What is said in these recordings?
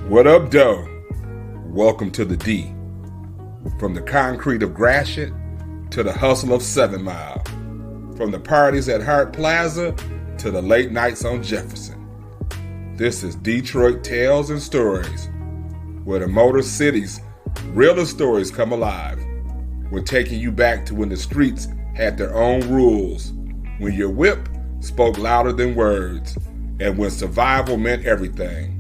What up, doe? Welcome to the D. From the concrete of Gratiot to the hustle of 7 Mile. From the parties at Hart Plaza to the late nights on Jefferson. This is Detroit Tales and Stories, where the Motor City's realest stories come alive. We're taking you back to when the streets had their own rules, when your whip spoke louder than words, and when survival meant everything.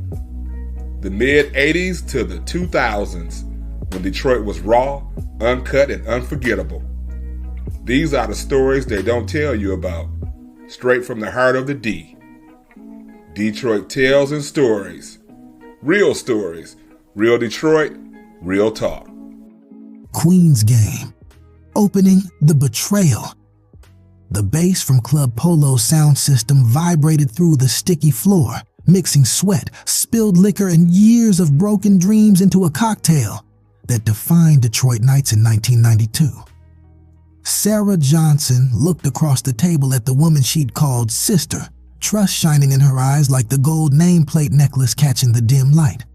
The mid-'80s to the 2000s, when Detroit was raw, uncut, and unforgettable. These are the stories they don't tell you about, straight from the heart of the D. Detroit Tales and Stories. Real stories, real Detroit, real talk. Queen's Game. Opening The Betrayal. The bass from Club Polo's sound system vibrated through the sticky floor, mixing sweat, spilled liquor, and years of broken dreams into a cocktail that defined Detroit nights in 1992. Sarah Johnson looked across the table at the woman she'd called sister, trust shining in her eyes like the gold nameplate necklace catching the dim light.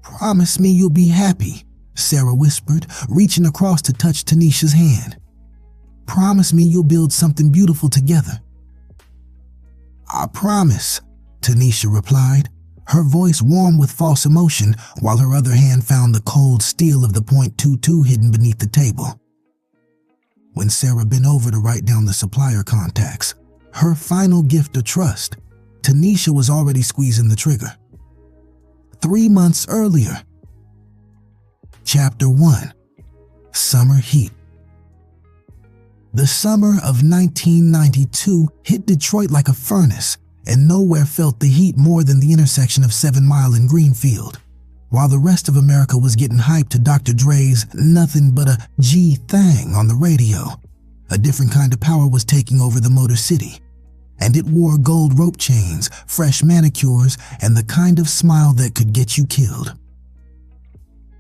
"Promise me you'll be happy," Sarah whispered, reaching across to touch Tanisha's hand. "Promise me you'll build something beautiful together." "I promise," Tanisha replied, her voice warm with false emotion while her other hand found the cold steel of the .22 hidden beneath the table. When Sarah bent over to write down the supplier contacts, her final gift of trust, Tanisha was already squeezing the trigger. 3 months earlier. Chapter 1. Summer Heat. The summer of 1992 hit Detroit like a furnace, and nowhere felt the heat more than the intersection of 7 Mile and Greenfield. While the rest of America was getting hyped to Dr. Dre's Nuthin But a G Thang on the radio, a different kind of power was taking over the Motor City, and it wore gold rope chains, fresh manicures, and the kind of smile that could get you killed.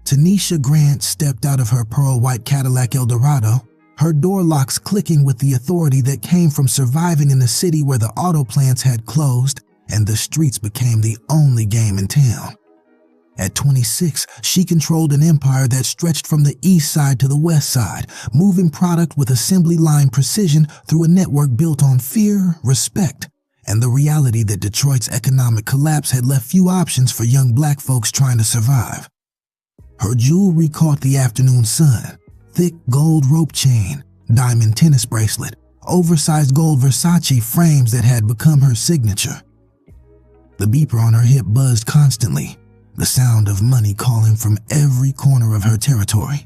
Tanisha Grant stepped out of her pearl-white Cadillac Eldorado, her door locks clicking with the authority that came from surviving in a city where the auto plants had closed and the streets became the only game in town. At 26, she controlled an empire that stretched from the east side to the west side, moving product with assembly line precision through a network built on fear, respect, and the reality that Detroit's economic collapse had left few options for young black folks trying to survive. Her jewelry caught the afternoon sun. Thick gold rope chain, diamond tennis bracelet, oversized gold Versace frames that had become her signature. The beeper on her hip buzzed constantly, the sound of money calling from every corner of her territory.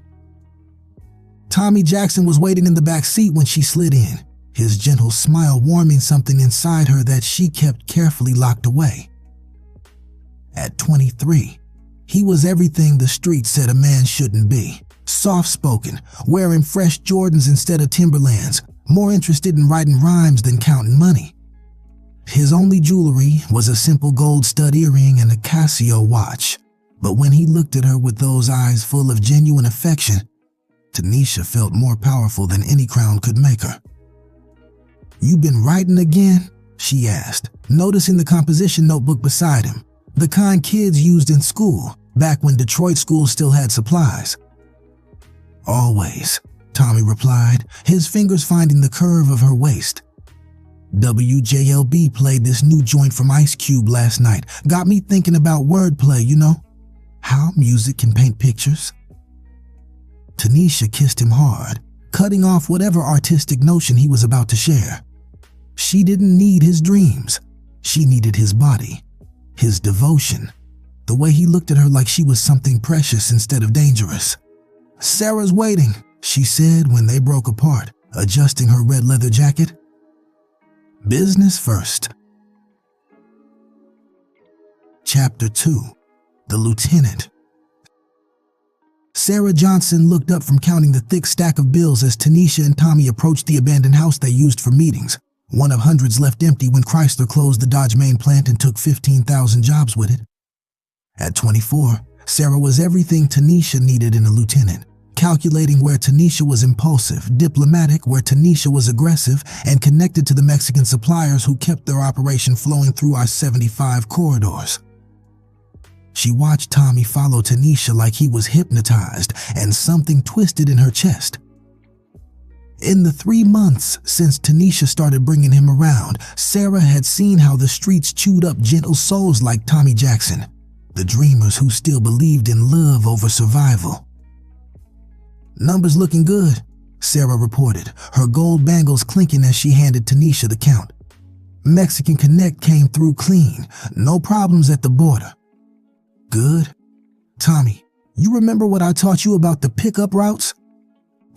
Tommy Jackson was waiting in the back seat when she slid in, his gentle smile warming something inside her that she kept carefully locked away. At 23, he was everything the streets said a man shouldn't be. Soft-spoken, wearing fresh Jordans instead of Timberlands, more interested in writing rhymes than counting money. His only jewelry was a simple gold stud earring and a Casio watch, but when he looked at her with those eyes full of genuine affection, Tanisha felt more powerful than any crown could make her. "You been writing again?" she asked, noticing the composition notebook beside him, the kind kids used in school, back when Detroit schools still had supplies. "Always," Tommy replied, his fingers finding the curve of her waist. "WJLB played this new joint from Ice Cube last night. Got me thinking about wordplay, you know? How music can paint pictures." Tanisha kissed him hard, cutting off whatever artistic notion he was about to share. She didn't need his dreams. She needed his body, his devotion, the way he looked at her like she was something precious instead of dangerous. "Sarah's waiting," she said when they broke apart, adjusting her red leather jacket. Business first. Chapter 2. The Lieutenant. Sarah Johnson looked up from counting the thick stack of bills as Tanisha and Tommy approached the abandoned house they used for meetings, one of hundreds left empty when Chrysler closed the Dodge main plant and took 15,000 jobs with it. At 24, Sarah was everything Tanisha needed in a lieutenant, calculating where Tanisha was impulsive, diplomatic where Tanisha was aggressive, and connected to the Mexican suppliers who kept their operation flowing through I-75 corridors. She watched Tommy follow Tanisha like he was hypnotized, and something twisted in her chest. In the 3 months since Tanisha started bringing him around, Sarah had seen how the streets chewed up gentle souls like Tommy Jackson, the dreamers who still believed in love over survival. "Numbers looking good," Sarah reported, her gold bangles clinking as she handed Tanisha the count. "Mexican Connect came through clean, no problems at the border." "Good. Tommy, you remember what I taught you about the pickup routes?"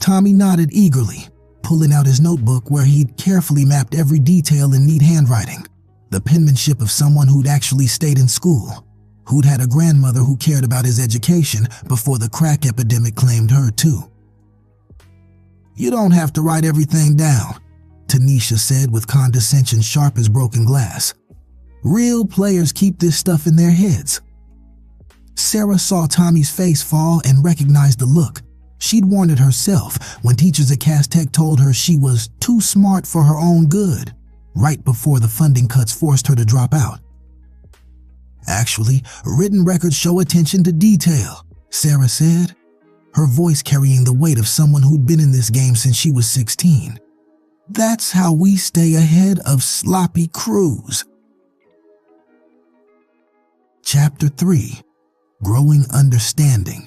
Tommy nodded eagerly, pulling out his notebook where he'd carefully mapped every detail in neat handwriting, the penmanship of someone who'd actually stayed in school, who'd had a grandmother who cared about his education before the crack epidemic claimed her too. "You don't have to write everything down," Tanisha said with condescension sharp as broken glass. "Real players keep this stuff in their heads." Sarah saw Tommy's face fall and recognized the look. She'd warned it herself when teachers at Cass Tech told her she was too smart for her own good, right before the funding cuts forced her to drop out. "Actually, written records show attention to detail," Sarah said, her voice carrying the weight of someone who'd been in this game since she was 16. "That's how we stay ahead of sloppy crews." Chapter 3: Growing Understanding.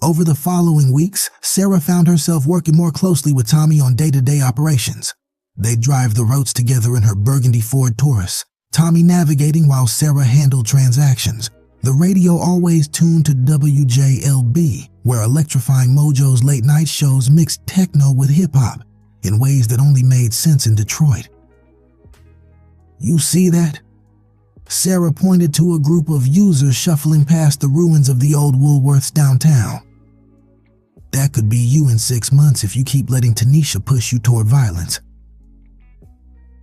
Over the following weeks, Sarah found herself working more closely with Tommy on day-to-day operations. They'd drive the roads together in her burgundy Ford Taurus, Tommy navigating while Sarah handled transactions. The radio always tuned to WJLB, where Electrifying Mojo's late-night shows mixed techno with hip-hop in ways that only made sense in Detroit. "You see that?" Sarah pointed to a group of users shuffling past the ruins of the old Woolworths downtown. "That could be you in 6 months if you keep letting Tanisha push you toward violence."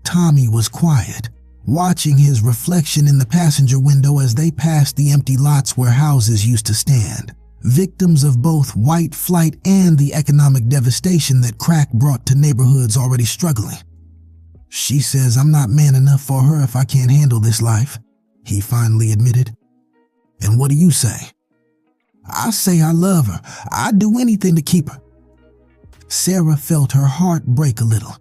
Tommy was quiet, watching his reflection in the passenger window as they passed the empty lots where houses used to stand, victims of both white flight and the economic devastation that crack brought to neighborhoods already struggling. "She says I'm not man enough for her if I can't handle this life," he finally admitted. "And what do you say?" "I say I love her. I'd do anything to keep her." Sarah felt her heart break a little.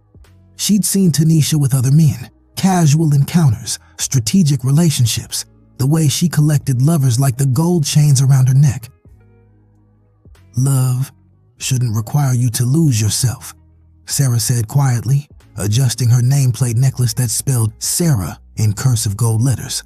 She'd seen Tanisha with other men, casual encounters, strategic relationships, the way she collected lovers like the gold chains around her neck. "Love shouldn't require you to lose yourself," Sarah said quietly, adjusting her nameplate necklace that spelled Sarah in cursive gold letters.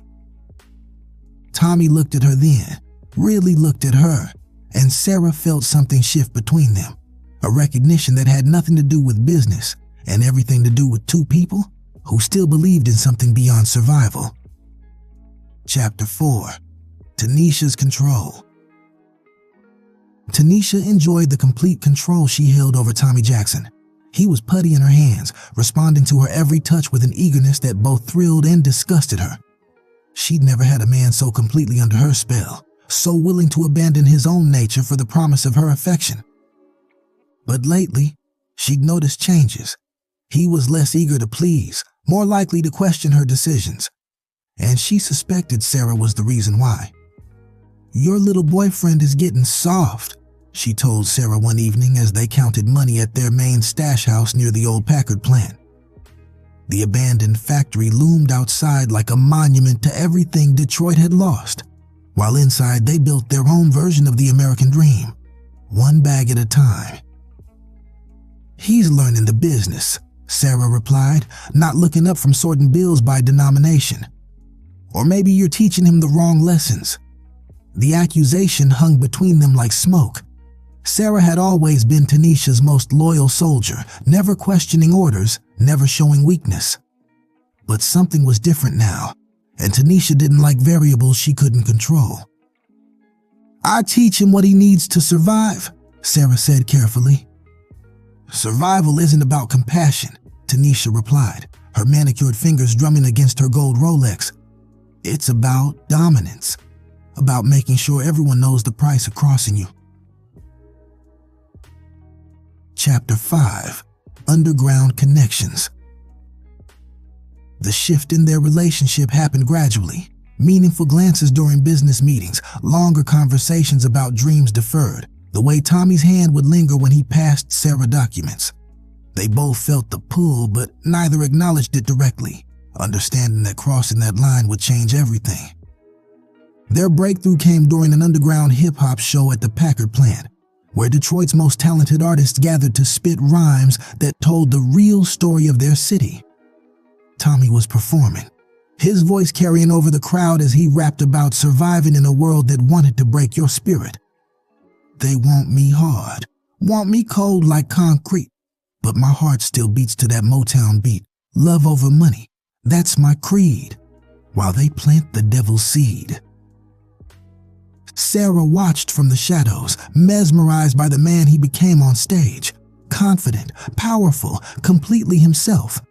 Tommy looked at her then, really looked at her, and Sarah felt something shift between them, a recognition that had nothing to do with business and everything to do with two people who still believed in something beyond survival. Chapter 4: Tanisha's Control. Tanisha enjoyed the complete control she held over Tommy Jackson. He was putty in her hands, responding to her every touch with an eagerness that both thrilled and disgusted her. She'd never had a man so completely under her spell, so willing to abandon his own nature for the promise of her affection. But lately, she'd noticed changes. He was less eager to please, more likely to question her decisions. And she suspected Sarah was the reason why. "Your little boyfriend is getting soft," she told Sarah one evening as they counted money at their main stash house near the old Packard plant. The abandoned factory loomed outside like a monument to everything Detroit had lost, while inside they built their own version of the American dream, one bag at a time. "He's learning the business," Sarah replied, not looking up from sorting bills by denomination. "Or maybe you're teaching him the wrong lessons." The accusation hung between them like smoke. Sarah had always been Tanisha's most loyal soldier, never questioning orders, never showing weakness. But something was different now, and Tanisha didn't like variables she couldn't control. "I teach him what he needs to survive," Sarah said carefully. "Survival isn't about compassion," Tanisha replied, her manicured fingers drumming against her gold Rolex. "It's about dominance, about making sure everyone knows the price of crossing you." Chapter 5: Underground Connections. The shift in their relationship happened gradually. Meaningful glances during business meetings, longer conversations about dreams deferred, the way Tommy's hand would linger when he passed Sarah documents. They both felt the pull, but neither acknowledged it directly, understanding that crossing that line would change everything. Their breakthrough came during an underground hip-hop show at the Packard plant, where Detroit's most talented artists gathered to spit rhymes that told the real story of their city. Tommy was performing, his voice carrying over the crowd as he rapped about surviving in a world that wanted to break your spirit. They want me hard, want me cold like concrete, but my heart still beats to that Motown beat. Love over money, that's my creed, while they plant the devil's seed. Sarah watched from the shadows, mesmerized by the man he became on stage, confident, powerful, completely himself.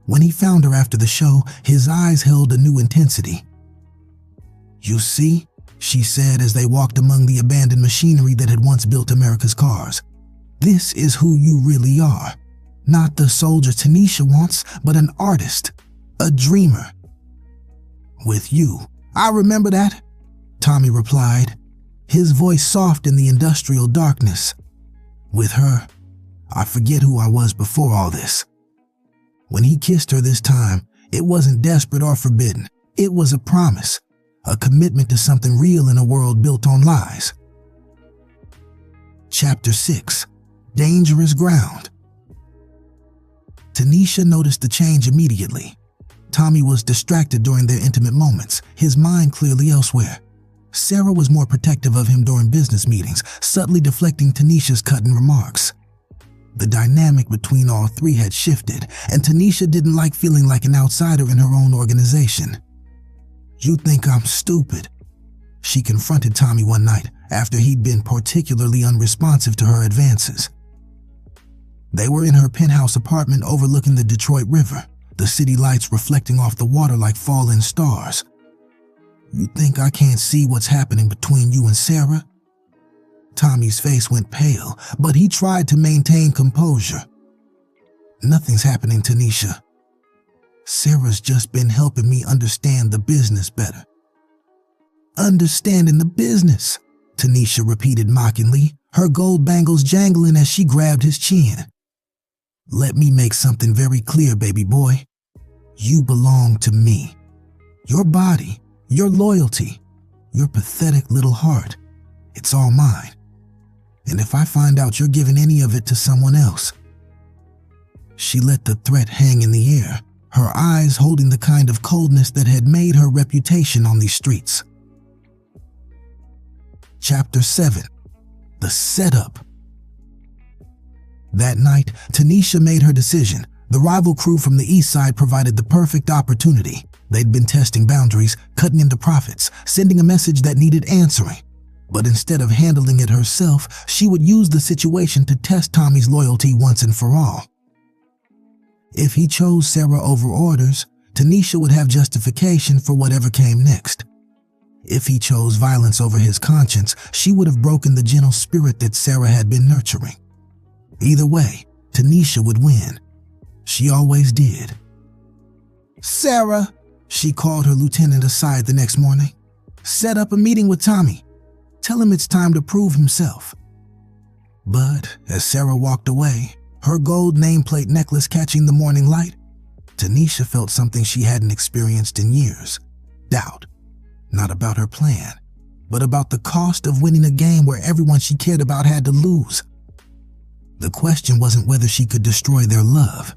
When he found her after the show, his eyes held a new intensity. "You see," she said as they walked among the abandoned machinery that had once built America's cars, "this is who you really are. Not the soldier Tanisha wants, but an artist, a dreamer." "With you, I remember that," Tommy replied, his voice soft in the industrial darkness. "With her, I forget who I was before all this." When he kissed her this time, it wasn't desperate or forbidden. It was a promise, a commitment to something real in a world built on lies. Chapter 6. Dangerous Ground. Tanisha noticed the change immediately. Tommy was distracted during their intimate moments, his mind clearly elsewhere. Sarah was more protective of him during business meetings, subtly deflecting Tanisha's cutting remarks. The dynamic between all three had shifted, and Tanisha didn't like feeling like an outsider in her own organization. "You think I'm stupid?" she confronted Tommy one night after he'd been particularly unresponsive to her advances. They were in her penthouse apartment overlooking the Detroit River, the city lights reflecting off the water like fallen stars. "You think I can't see what's happening between you and Sarah?" Tommy's face went pale, but he tried to maintain composure. "Nothing's happening, Tanisha. Sarah's just been helping me understand the business better." "Understanding the business," Tanisha repeated mockingly, her gold bangles jangling as she grabbed his chin. "Let me make something very clear, baby boy. You belong to me. Your body, your loyalty, your pathetic little heart, it's all mine. And if I find out you're giving any of it to someone else..." She let the threat hang in the air, her eyes holding the kind of coldness that had made her reputation on these streets. Chapter 7. The Setup. That night, Tanisha made her decision. The rival crew from the east side provided the perfect opportunity. They'd been testing boundaries, cutting into profits, sending a message that needed answering. But instead of handling it herself, she would use the situation to test Tommy's loyalty once and for all. If he chose Sarah over orders, Tanisha would have justification for whatever came next. If he chose violence over his conscience, she would have broken the gentle spirit that Sarah had been nurturing. Either way, Tanisha would win. She always did. "Sarah," she called her lieutenant aside the next morning, "set up a meeting with Tommy. Tell him it's time to prove himself." But as Sarah walked away, her gold nameplate necklace catching the morning light, Tanisha felt something she hadn't experienced in years. Doubt. Not about her plan, but about the cost of winning a game where everyone she cared about had to lose. The question wasn't whether she could destroy their love.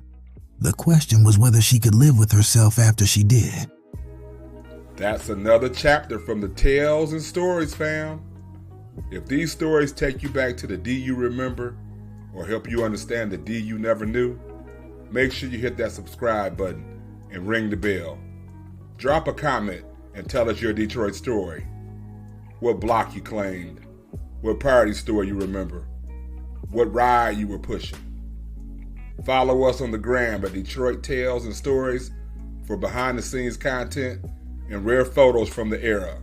The question was whether she could live with herself after she did. That's another chapter from the Tales and Stories, fam. If these stories take you back to the D you remember, or help you understand the D you never knew, make sure you hit that subscribe button and ring the bell. Drop a comment and tell us your Detroit story. What block you claimed, what party store you remember, what ride you were pushing. Follow us on the gram at Detroit Tales and Stories for behind-the-scenes content and rare photos from the era.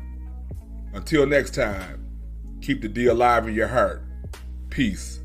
Until next time, keep the D alive in your heart. Peace.